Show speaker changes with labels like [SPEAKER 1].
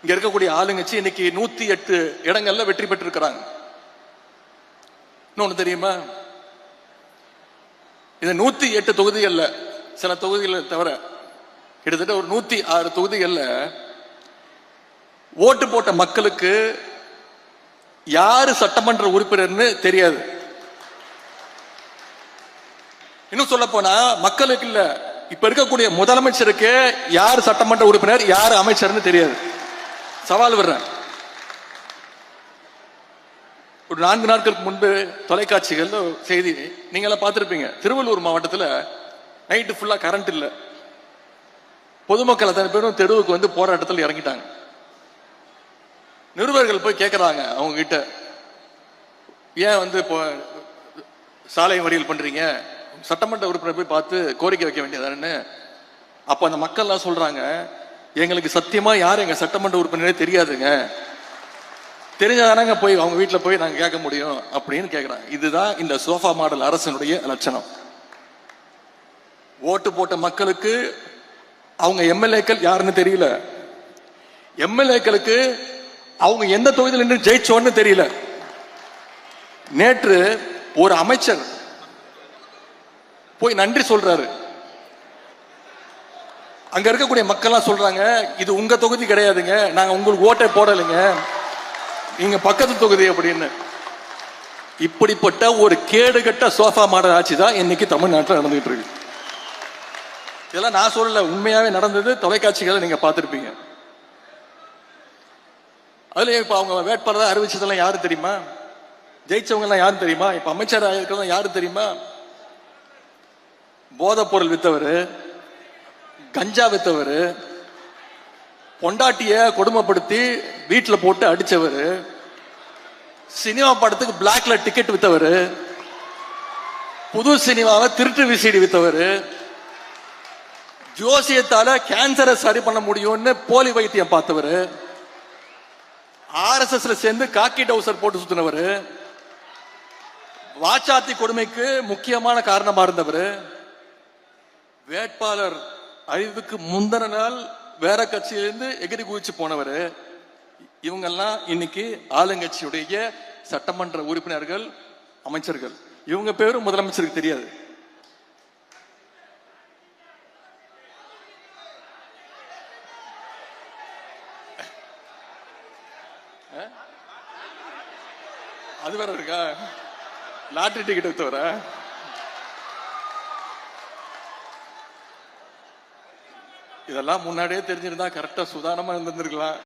[SPEAKER 1] இங்க இருக்கக்கூடிய ஆளுங்கட்சி இன்னைக்கு 108 இடங்கள்ல வெற்றி பெற்று இருக்கிறாங்க. இன்னொன்னு தெரியுமா, இந்த 108 தொகுதிகள்ல சில தொகுதிகளை தவிர கிட்டத்தட்ட ஒரு 106 தொகுதிகள்ல ஓட்டு போட்ட மக்களுக்கு யாரு சட்டமன்ற உறுப்பினர்னு தெரியாது. இன்னும் சொல்ல போனா மக்களுக்கு இல்ல, இப்ப இருக்கக்கூடிய முதலமைச்சருக்கு யார் சட்டமன்ற உறுப்பினர் யார் அமைச்சர்னு தெரியாது. சவால் வர்றேன். ஒரு 4 நாட்களுக்கு முன்பு தொலைக்காட்சிகள் செய்தி நீங்க எல்லாம் பார்த்திருப்பீங்க. திருவள்ளூர் மாவட்டத்தில் நைட்டு ஃபுல்லா கரண்ட் இல்ல. பொதுமக்கள் அத்தனை பேரும் தெருவுக்கு வந்து போராட்டத்தில் இறங்கிட்டாங்க. நிருபர்கள் போய் கேட்கறாங்க அவங்க கிட்ட, ஏன் வந்து இப்போ சாலை மறியல் பண்றீங்க, சட்டமன்ற உறுப்பினர் போய் பார்த்து கோரிக்கை வைக்க வேண்டியதானு. அப்ப அந்த மக்கள் எல்லாம் சொல்றாங்க, எங்களுக்கு சத்தியமா யார் எங்க சட்டமன்ற உறுப்பினரே தெரியாதுங்க, தெரிஞ்சாதானங்க போய் அவங்க வீட்டுல போய் நாங்க கேட்க முடியும் அப்படின்னு கேட்கிறாங்க. இதுதான் இந்த சோஃபா மாடல் அரசனுடைய லட்சணம். ஓட்டு போட்ட மக்களுக்கு அவங்க எம்எல்ஏக்கள் யாருன்னு தெரியல, எம்எல்ஏக்களுக்கு அவங்க எந்த தொகுதியில் நின்று ஜெயிச்சோன்னு தெரியல. நேற்று ஒரு அமைச்சர் போய் நன்றி சொல்றாரு. அங்க இருக்கக்கூடிய மக்கள் சொல்றாங்க, இது உங்க தொகுதி கிடையாதுங்க, நாங்க உங்களுக்கு ஓட்டை போடலைங்க, நீங்க பக்கத்து தொகுதி அப்படின்னு. இப்படிப்பட்ட ஒரு கேடுகட்ட சோஃபா மாடல் ஆட்சி தான் இன்னைக்கு தமிழ்நாட்டில் நடந்துகிட்டு இருக்கு. இதெல்லாம் நான் சொல்லல, உண்மையாவே நடந்தது. தொலைக்காட்சிகளை நீங்க பார்த்திருப்பீங்க. அதுல இப்ப அவங்க வேட்பாளராக அறிவிச்சதெல்லாம் யாரு தெரியுமா, ஜெயிச்சவங்க எல்லாம் யாரு தெரியுமா, இப்ப அமைச்சர் இருக்கிறதா யாரு தெரியுமா, போதைப் பொருள் வித்தவர், கஞ்சா வித்தவர், பொண்டாட்டிய கொடுமைப்படுத்தி வீட்டுல போட்டு அடிச்சவர், சினிமா படத்துக்கு பிளாக்ல டிக்கெட் வித்தவர், புது சினிமாவை திருட்டு விசிடி வித்தவர், ஜோசியத்தால கேன்சரை சரி பண்ண முடியும்னு போலி வைத்தியம் பார்த்தவர், RSS சேர்ந்து காக்கி டவுசர் போட்டு சுத்தினவர், வாச்சாத்தி கொடுமைக்கு முக்கியமான காரணமா இருந்தவர், வேட்பாளர் அறிவுக்கு முந்தின நாள் வேற கட்சியிலிருந்து எகிரி குதிச்சு போனவர். இவங்கெல்லாம் இன்னைக்கு ஆளுங்கட்சியுடைய சட்டமன்ற உறுப்பினர்கள், அமைச்சர்கள். இவங்க பேரும் முதலமைச்சருக்கு தெரியாது. அது வேற இருக்கா, லாட்டரி டிக்கெட் வித்தவர. இதெல்லாம் முன்னாடியே தெரிஞ்சிருந்தா கரெக்டா சுதாரணமா இருந்திருக்கலாம்.